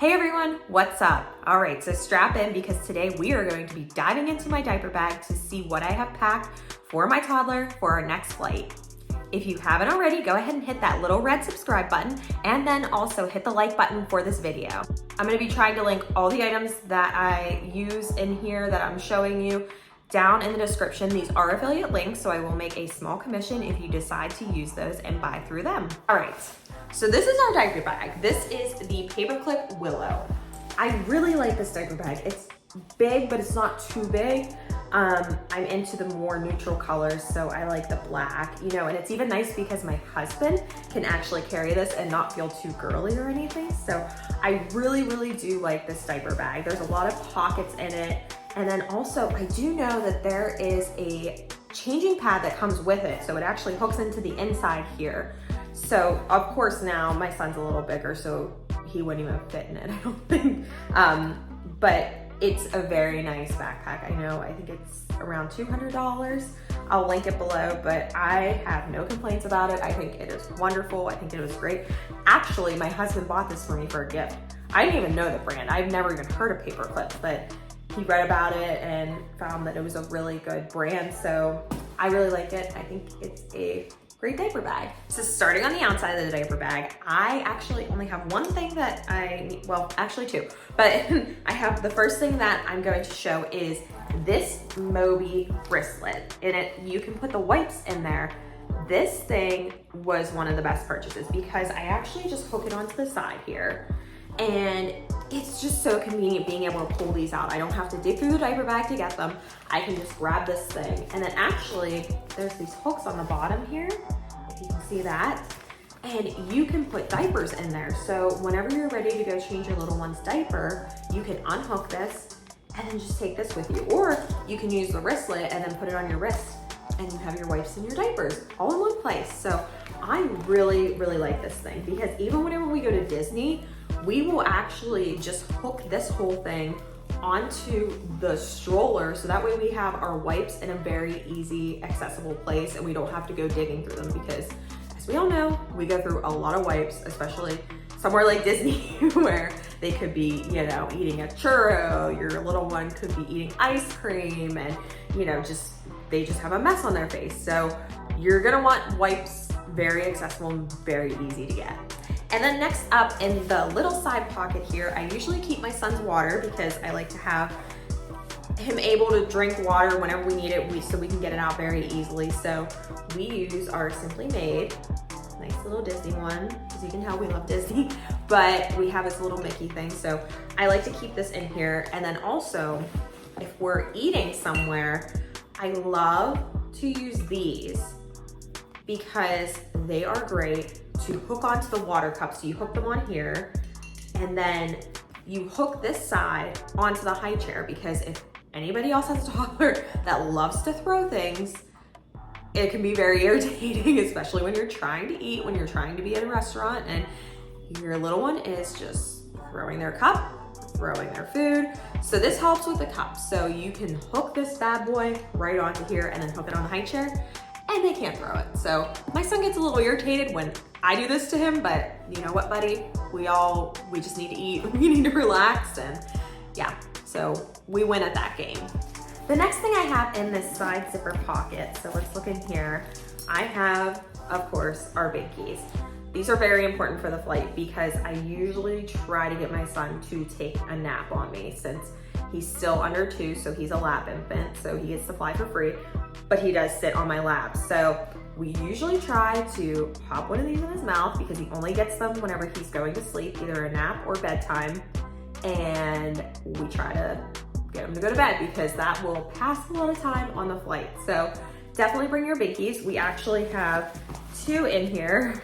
Hey everyone, what's up? All right, so strap in because today we are going to be diving into my diaper bag to see what I have packed for my toddler for our next flight. If you haven't already, go ahead and hit that little red subscribe button and then also hit the like button for this video. I'm gonna be trying to link all the items that I use in here that I'm showing you down in the description. These are affiliate links, so I will make a small commission if you decide to use those and buy through them. All right, so this is our diaper bag. This is the Paperclip Willow. I really like this diaper bag. It's big, but it's not too big. I'm into the more neutral colors, so I like the black, and it's even nice because my husband can actually carry this and not feel too girly or anything. So I really, really do like this diaper bag. There's a lot of pockets in it. And then also, I do know that there is a changing pad that comes with it. So it actually hooks into the inside here. So of course now my son's a little bigger, so he wouldn't even fit in it, I don't think. But it's a very nice backpack. I think it's around $200. I'll link it below, but I have no complaints about it. I think it is wonderful. I think it was great. Actually, my husband bought this for me for a gift. I didn't even know the brand. I've never even heard of Paperclip, but he read about it and found that it was a really good brand. So I really like it. I think it's a great diaper bag. So starting on the outside of the diaper bag, I actually only have one thing that I need, well, actually two, but I have the first thing that I'm going to show is this Moby wristlet. In it, you can put the wipes in there. This thing was one of the best purchases because I actually just hook it onto the side here. And it's just so convenient being able to pull these out. I don't have to dig through the diaper bag to get them. I can just grab this thing. And then actually, there's these hooks on the bottom here, if you can see that. And you can put diapers in there. So whenever you're ready to go change your little one's diaper, you can unhook this and then just take this with you. Or you can use the wristlet and then put it on your wrist and you have your wipes and your diapers all in one place. So I really, really like this thing because even whenever we go to Disney, we will actually just hook this whole thing onto the stroller so that way we have our wipes in a very easy, accessible place and we don't have to go digging through them because as we all know, we go through a lot of wipes, especially somewhere like Disney where they could be, eating a churro, your little one could be eating ice cream and, they just have a mess on their face. So you're gonna want wipes very accessible and very easy to get. And then next up in the little side pocket here, I usually keep my son's water because I like to have him able to drink water whenever we need it so we can get it out very easily. So we use our Simply Made, nice little Disney one. As you can tell, we love Disney, but we have this little Mickey thing. So I like to keep this in here. And then also, if we're eating somewhere, I love to use these because they are great to hook onto the water cup. So you hook them on here and then you hook this side onto the high chair because if anybody else has a toddler that loves to throw things, it can be very irritating, especially when you're trying to eat, when you're trying to be at a restaurant and your little one is just throwing their cup, throwing their food. So this helps with the cup. So you can hook this bad boy right onto here and then hook it on the high chair and they can't throw it. So my son gets a little irritated when I do this to him, but you know what, buddy? We just need to eat. We need to relax and yeah, so we win at that game. The next thing I have in this side zipper pocket, so let's look in here. I have, of course, our binkies. These are very important for the flight because I usually try to get my son to take a nap on me since he's still under 2, so he's a lap infant, so he gets to fly for free, but he does sit on my lap. So we usually try to pop one of these in his mouth because he only gets them whenever he's going to sleep, either a nap or bedtime. And we try to get him to go to bed because that will pass a lot of time on the flight. So definitely bring your binkies. We actually have 2 in here.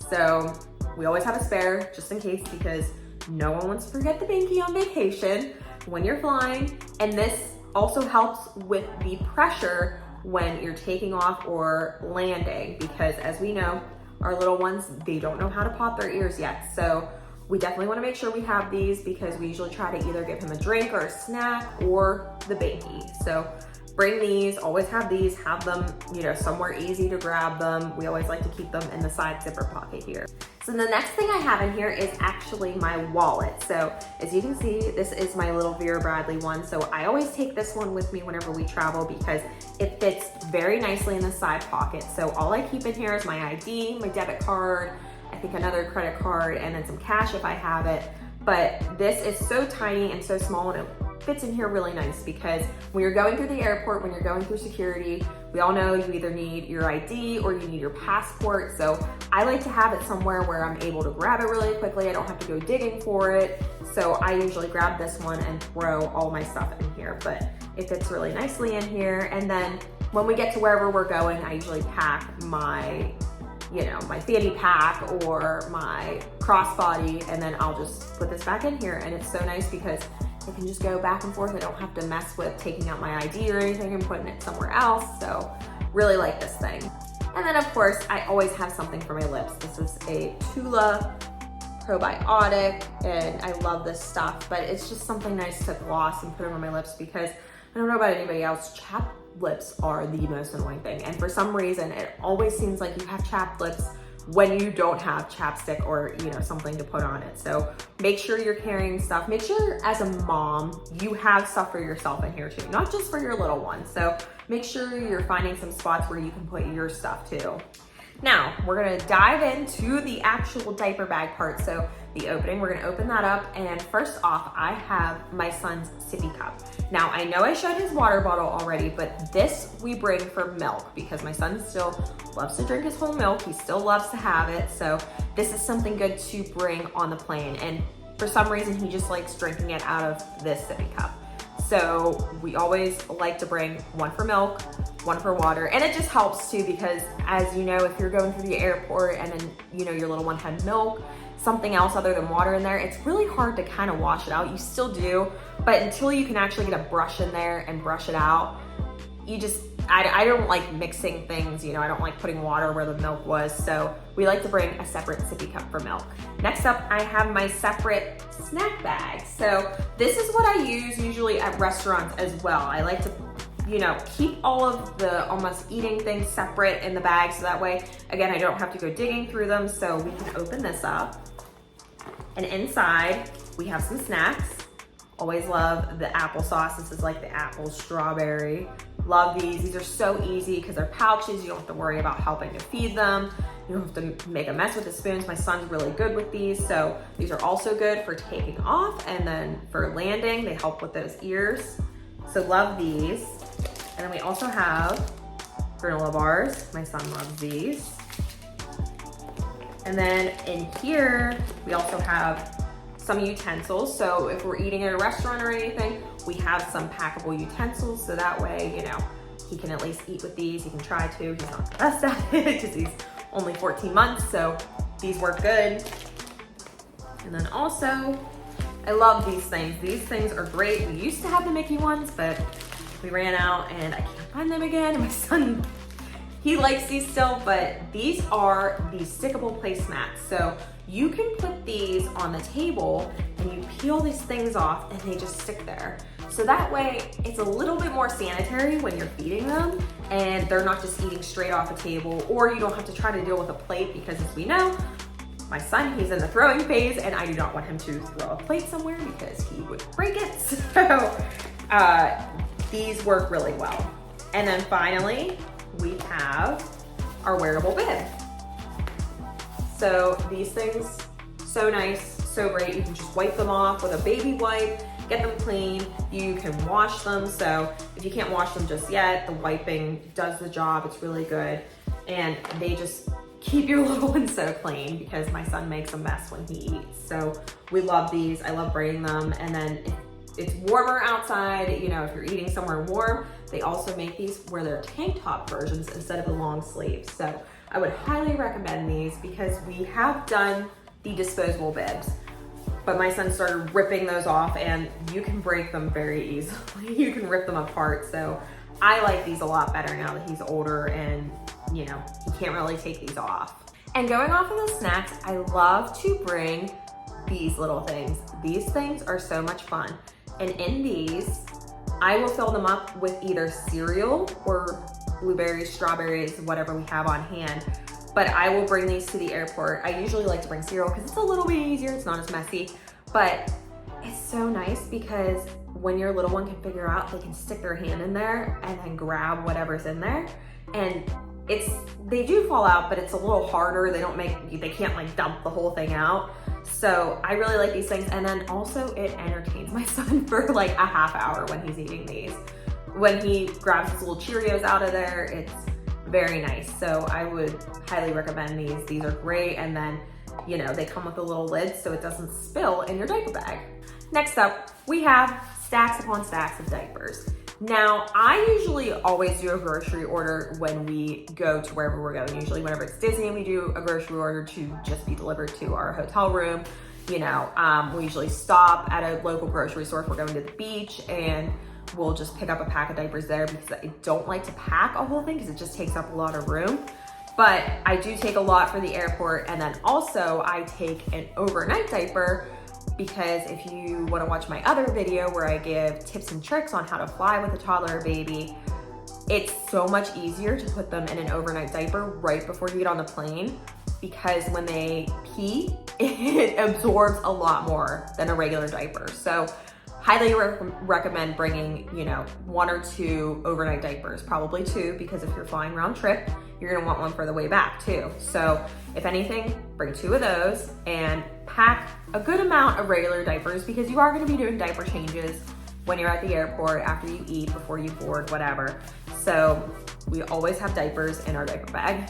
So we always have a spare just in case because no one wants to forget the binky on vacation when you're flying. And this also helps with the pressure when you're taking off or landing because as we know, our little ones, they don't know how to pop their ears yet. So we definitely want to make sure we have these because we usually try to either give him a drink or a snack or the binky. So bring these, always have them, you know, somewhere easy to grab them. We always like to keep them in the side zipper pocket here. So the next thing I have in here is actually my wallet. So as you can see, this is my little Vera Bradley one. So I always take this one with me whenever we travel because it fits very nicely in the side pocket. So all I keep in here is my ID, my debit card, I think another credit card, and then some cash if I have it. But this is so tiny and so small, and it fits in here really nice because when you're going through the airport, when you're going through security, we all know you either need your ID or you need your passport. So I like to have it somewhere where I'm able to grab it really quickly. I don't have to go digging for it. So I usually grab this one and throw all my stuff in here, but it fits really nicely in here. And then when we get to wherever we're going, I usually pack my, you know, my fanny pack or my crossbody, and then I'll just put this back in here. And it's so nice because I can just go back and forth. I don't have to mess with taking out my ID or anything and putting it somewhere else. So really like this thing. And then of course, I always have something for my lips. This is a Tula probiotic, and I love this stuff, but it's just something nice to gloss and put over my lips because I don't know about anybody else, chapped lips are the most annoying thing. And for some reason, it always seems like you have chapped lips when you don't have chapstick or, you know, something to put on it. So make sure you're carrying stuff. Make sure as a mom, you have stuff for yourself in here too, not just for your little one. So make sure you're finding some spots where you can put your stuff too. Now, we're gonna dive into the actual diaper bag part. So the opening, we're gonna open that up. And first off, I have my son's sippy cup. Now, I know I showed his water bottle already, but this we bring for milk because my son still loves to drink his whole milk. He still loves to have it. So this is something good to bring on the plane. And for some reason, he just likes drinking it out of this sippy cup. So we always like to bring one for milk, one for water. And it just helps too because as you know, if you're going through the airport and then, you know, your little one had milk, something else other than water in there, it's really hard to kind of wash it out. You still do, but until you can actually get a brush in there and brush it out, you just, I don't like mixing things, you know, I don't like putting water where the milk was. So we like to bring a separate sippy cup for milk. Next up, I have my separate snack bag. So this is what I use usually at restaurants as well. I like to, you know, keep all of the almost eating things separate in the bag. So that way, again, I don't have to go digging through them. So we can open this up. And inside, we have some snacks. Always love the applesauce. This is like the apple strawberry. Love these. These are so easy because they're pouches. You don't have to worry about helping to feed them. You don't have to make a mess with the spoons. My son's really good with these. So these are also good for taking off. And then for landing, they help with those ears. So love these. And then we also have granola bars. My son loves these. And then in here, we also have some utensils. So if we're eating at a restaurant or anything, we have some packable utensils. So that way, you know, he can at least eat with these. He can try to. He's not the best at it because he's only 14 months. So these work good. And then also, I love these things. These things are great. We used to have the Mickey ones, but we ran out and I can't find them again. And my son, he likes these still, but these are the stickable placemats. So you can put these on the table and you peel these things off and they just stick there. So that way it's a little bit more sanitary when you're feeding them and they're not just eating straight off a table, or you don't have to try to deal with a plate because as we know, my son, he's in the throwing phase and I do not want him to throw a plate somewhere because he would break it. So these work really well. And then finally, we have our wearable bib. So these things, so nice, so great. You can just wipe them off with a baby wipe, get them clean. You can wash them. So if you can't wash them just yet, the wiping does the job. It's really good. And they just keep your little one so clean because my son makes a mess when he eats. So we love these. I love bringing them. And then if it's warmer outside, you know, if you're eating somewhere warm, they also make these where they're tank top versions instead of the long sleeves. So I would highly recommend these because we have done the disposable bibs, but my son started ripping those off and you can break them very easily. You can rip them apart. So I like these a lot better now that he's older and, you know, he can't really take these off. And going off of the snacks, I love to bring these little things. These things are so much fun. And in these, I will fill them up with either cereal or blueberries, strawberries, whatever we have on hand. But I will bring these to the airport. I usually like to bring cereal because it's a little bit easier, it's not as messy. But it's so nice because when your little one can figure out, they can stick their hand in there and then grab whatever's in there. And they do fall out, but it's a little harder. They can't like dump the whole thing out. So I really like these things. And then also it entertains my son for like a half hour when he's eating these. When he grabs his little Cheerios out of there, it's very nice. So I would highly recommend these. These are great. And then, you know, they come with a little lid so it doesn't spill in your diaper bag. Next up, we have stacks upon stacks of diapers. Now, I usually always do a grocery order when we go to wherever we're going. Usually whenever it's Disney, we do a grocery order to just be delivered to our hotel room. You know, we usually stop at a local grocery store if we're going to the beach, and we'll just pick up a pack of diapers there because I don't like to pack a whole thing because it just takes up a lot of room. But I do take a lot for the airport, and then also I take an overnight diaper because if you want to watch my other video where I give tips and tricks on how to fly with a toddler or baby, it's so much easier to put them in an overnight diaper right before you get on the plane, because when they pee, it absorbs a lot more than a regular diaper. So highly recommend bringing, you know, 1 or 2 overnight diapers, probably 2, because if you're flying round trip, you're gonna want one for the way back too. So if anything, bring 2 of those and pack a good amount of regular diapers, because you are gonna be doing diaper changes when you're at the airport, after you eat, before you board, whatever. So we always have diapers in our diaper bag,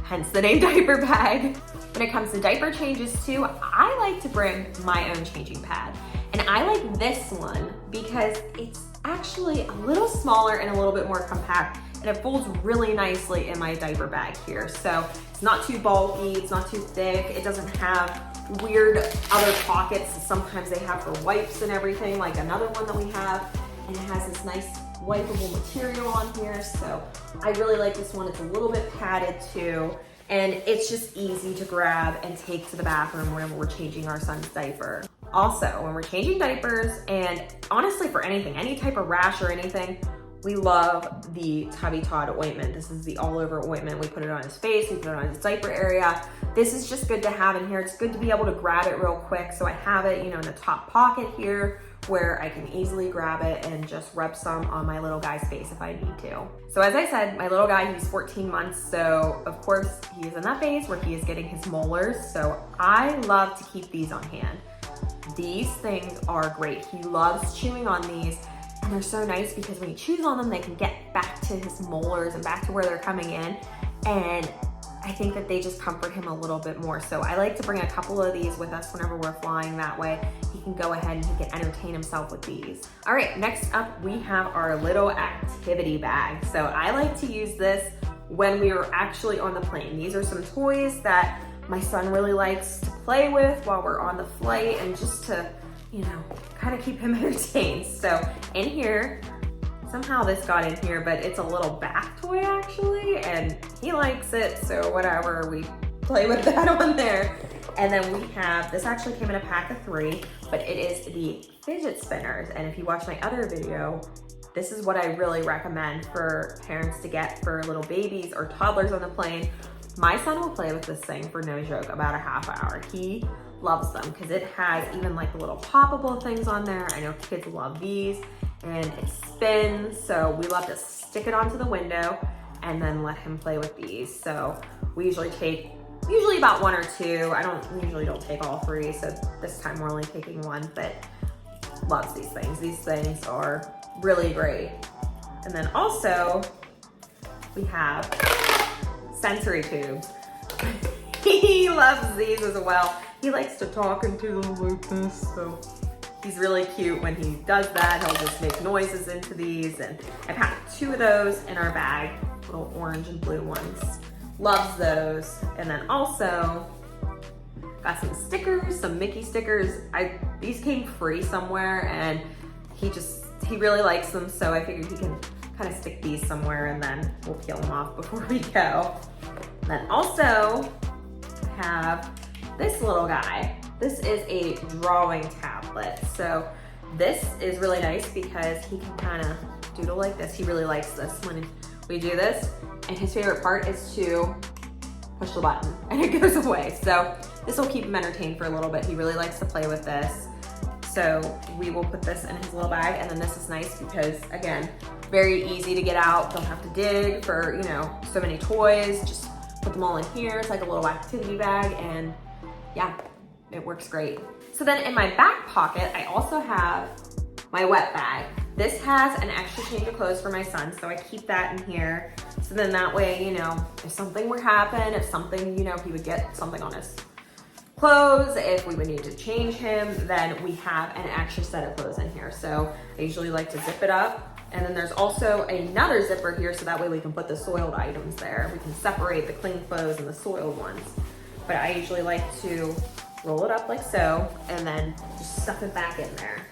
hence the name diaper bag. When it comes to diaper changes too, I like to bring my own changing pad. And I like this one because it's actually a little smaller and a little bit more compact, and it folds really nicely in my diaper bag here. So it's not too bulky, it's not too thick, it doesn't have weird other pockets sometimes they have for wipes and everything, like another one that we have, and it has this nice wipeable material on here. So I really like this one. It's a little bit padded too, and it's just easy to grab and take to the bathroom whenever we're changing our son's diaper. Also, when we're changing diapers, and honestly for anything, any type of rash or anything, we love the Tubby Todd ointment. This is the all over ointment. We put it on his face, we put it on his diaper area. This is just good to have in here. It's good to be able to grab it real quick. So I have it, you know, in the top pocket here where I can easily grab it and just rub some on my little guy's face if I need to. So as I said, my little guy, he's 14 months. So of course he is in that phase where he is getting his molars. So I love to keep these on hand. These things are great. He loves chewing on these, and they're so nice because when he chews on them, they can get back to his molars and back to where they're coming in. And I think that they just comfort him a little bit more. So I like to bring a couple of these with us whenever we're flying. That way he can go ahead and he can entertain himself with these. All right, next up we have our little activity bag. So I like to use this when we are actually on the plane. These are some toys that my son really likes to play with while we're on the flight, and just to, you know, kind of keep him entertained. So in here, somehow this got in here, but it's a little bath toy actually, and he likes it, so whatever, we play with that on there. And then we have, this actually came in a pack of 3, but it is the fidget spinners. And if you watch my other video, this is what I really recommend for parents to get for little babies or toddlers on the plane. My son will play with this thing for no joke about a half hour. He loves them because it has even like the little poppable things on there. I know kids love these, and it spins. So we love to stick it onto the window and then let him play with these. So we usually take about 1 or 2. I usually don't take all 3. So this time we're only taking 1, but loves these things. These things are really great. And then also we have sensory tubes. He loves these as well. He likes to talk into them like this, so he's really cute when he does that. He'll just make noises into these, and I've had 2 of those in our bag, little orange and blue ones. Loves those. And then also got some stickers, some Mickey stickers. These came free somewhere, and he really likes them, so I figured he can kind of stick these somewhere, and then we'll peel them off before we go. And then also have this little guy. This is a drawing tablet. So This is really nice because he can kind of doodle like this. He really likes this when we do this. And his favorite part is to push the button and it goes away. So this will keep him entertained for a little bit. He really likes to play with this. So we will put this in his little bag, and then this is nice because, again, very easy to get out. Don't have to dig for, you know, so many toys. Just put them all in here. It's like a little activity bag, and yeah, it works great. So then in my back pocket, I also have my wet bag. This has an extra change of clothes for my son, so I keep that in here. So then that way, you know, if something were to happen, if something, you know, he would get something on his clothes, if we would need to change him, then we have an extra set of clothes in here. So I usually like to zip it up. And then there's also another zipper here, so that way we can put the soiled items there. We can separate the clean clothes and the soiled ones. But I usually like to roll it up like so, and then just stuff it back in there.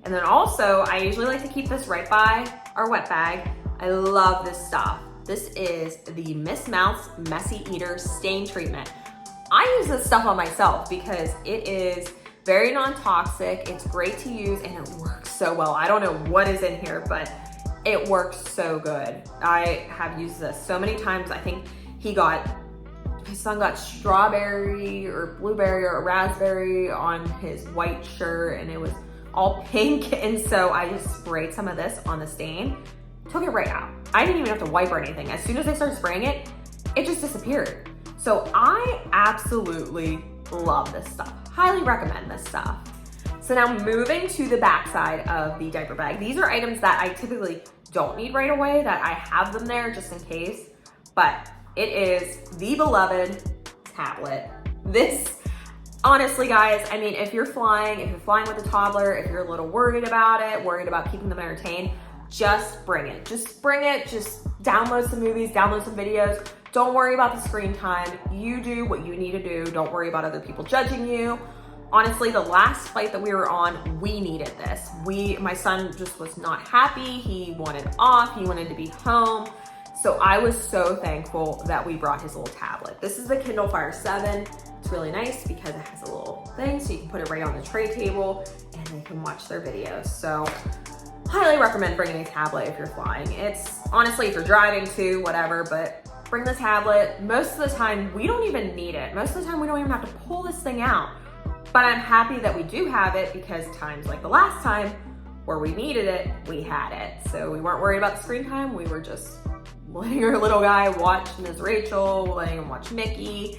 And then also, I usually like to keep this right by our wet bag. I love this stuff. This is the Miss Mouth's Messy Eater Stain Treatment. I use this stuff on myself because it is very non-toxic. It's great to use and it works so well. I don't know what is in here, but it works so good. I have used this so many times. I think my son got strawberry or blueberry or raspberry on his white shirt and it was all pink. And so I just sprayed some of this on the stain, took it right out. I didn't even have to wipe or anything. As soon as I started spraying it, it just disappeared. So I absolutely love this stuff. Highly recommend this stuff. So now moving to the back side of the diaper bag. These are items that I typically don't need right away, that I have them there just in case. But it is the beloved tablet. This, honestly guys, I mean, if you're flying with a toddler, if you're a little worried about keeping them entertained, just bring it. Just download some movies, download some videos. Don't worry about the screen time. You do what you need to do. Don't worry about other people judging you. Honestly, the last flight that we were on, we needed this. My son just was not happy. He wanted off, he wanted to be home. So I was so thankful that we brought his little tablet. This is the Kindle Fire 7. It's really nice because it has a little thing so you can put it right on the tray table and they can watch their videos. So highly recommend bringing a tablet if you're flying. It's honestly, if you're driving too, whatever, but bring the tablet. Most of the time, we don't even need it. Most of the time, we don't even have to pull this thing out. But I'm happy that we do have it because times like the last time where we needed it, we had it. So we weren't worried about the screen time. We were just letting our little guy watch Ms. Rachel, letting him watch Mickey.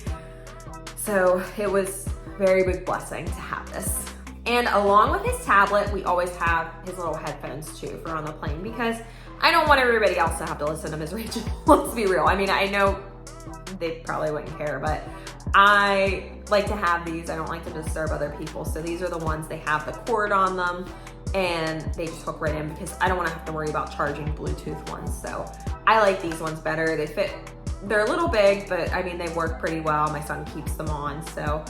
So it was a very big blessing to have this. And along with his tablet, we always have his little headphones too for on the plane because I don't want everybody else to have to listen to Ms. Rachel. Let's be real. I mean, I know they probably wouldn't care, but I like to have these. I don't like to disturb other people. So these are the ones, they have the cord on them and they just hook right in because I don't want to have to worry about charging Bluetooth ones. So I like these ones better. They fit, they're a little big, but I mean, they work pretty well. My son keeps them on. So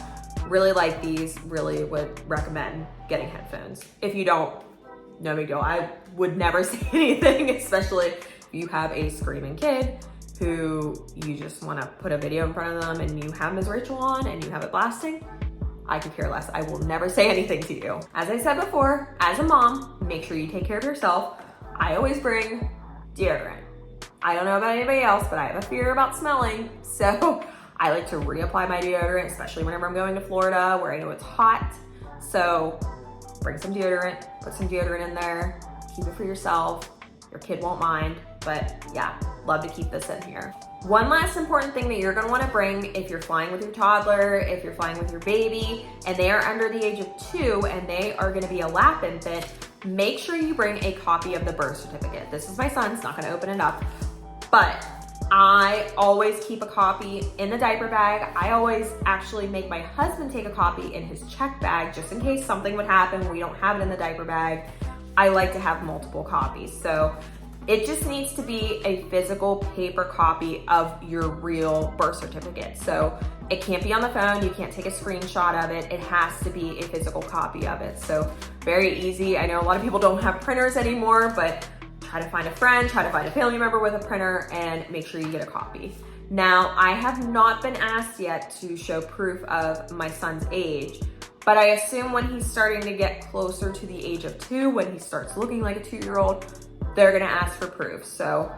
really like these, really would recommend getting headphones. If you don't, no big deal. I would never say anything, especially if you have a screaming kid who you just want to put a video in front of them and you have Ms. Rachel on and you have it blasting. I could care less. I will never say anything to you. As I said before, as a mom, make sure you take care of yourself. I always bring deodorant. I don't know about anybody else, but I have a fear about smelling. So I like to reapply my deodorant, especially whenever I'm going to Florida where I know it's hot. So bring some deodorant, put some deodorant in there, keep it for yourself. Your kid won't mind, but yeah, love to keep this in here. One last important thing that you're gonna wanna bring if you're flying with your toddler, if you're flying with your baby, and they are under the age of 2 and they are gonna be a lap infant, make sure you bring a copy of the birth certificate. This is my son's, not gonna open it up, but I always keep a copy in the diaper bag. I always actually make my husband take a copy in his check bag just in case something would happen. We don't have it in the diaper bag. I like to have multiple copies. So it just needs to be a physical paper copy of your real birth certificate. So it can't be on the phone. You can't take a screenshot of it. It has to be a physical copy of it. So very easy. I know a lot of people don't have printers anymore, but try to find a friend, try to find a family member with a printer and make sure you get a copy. Now, I have not been asked yet to show proof of my son's age, But I assume when he's starting to get closer to the age of 2, when he starts looking like a 2-year-old, they're gonna ask for proof. So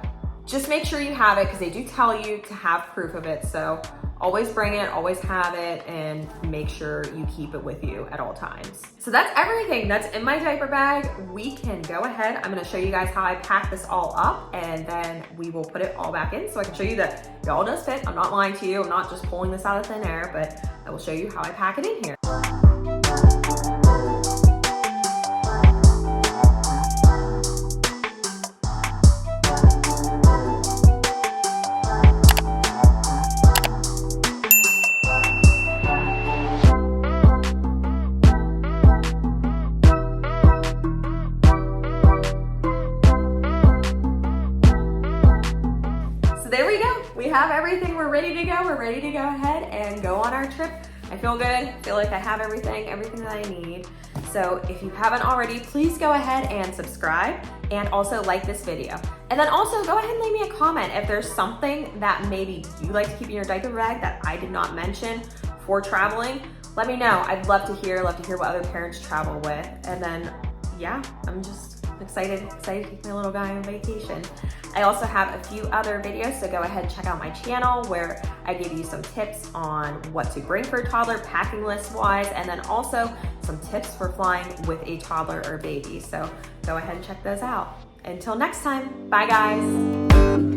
just make sure you have it, because they do tell you to have proof of it. So always bring it, always have it, and make sure you keep it with you at all times. So that's everything that's in my diaper bag. We can go ahead. I'm gonna show you guys how I pack this all up, and then we will put it all back in so I can show you that it all does fit. I'm not lying to you. I'm not just pulling this out of thin air, but I will show you how I pack it in here. So there we go. We have everything. We're ready to go. We're ready to go ahead and go on our trip. I feel good. I feel like I have everything that I need. So if you haven't already, please go ahead and subscribe and also like this video. And then also go ahead and leave me a comment if there's something that maybe you like to keep in your diaper bag that I did not mention for traveling. Let me know. I'd love to hear what other parents travel with. And then, yeah, I'm just excited to take my little guy on vacation. I also have a few other videos, so go ahead and check out my channel where I give you some tips on what to bring for a toddler, packing list wise, and then also some tips for flying with a toddler or baby. So go ahead and check those out. Until next time, bye guys.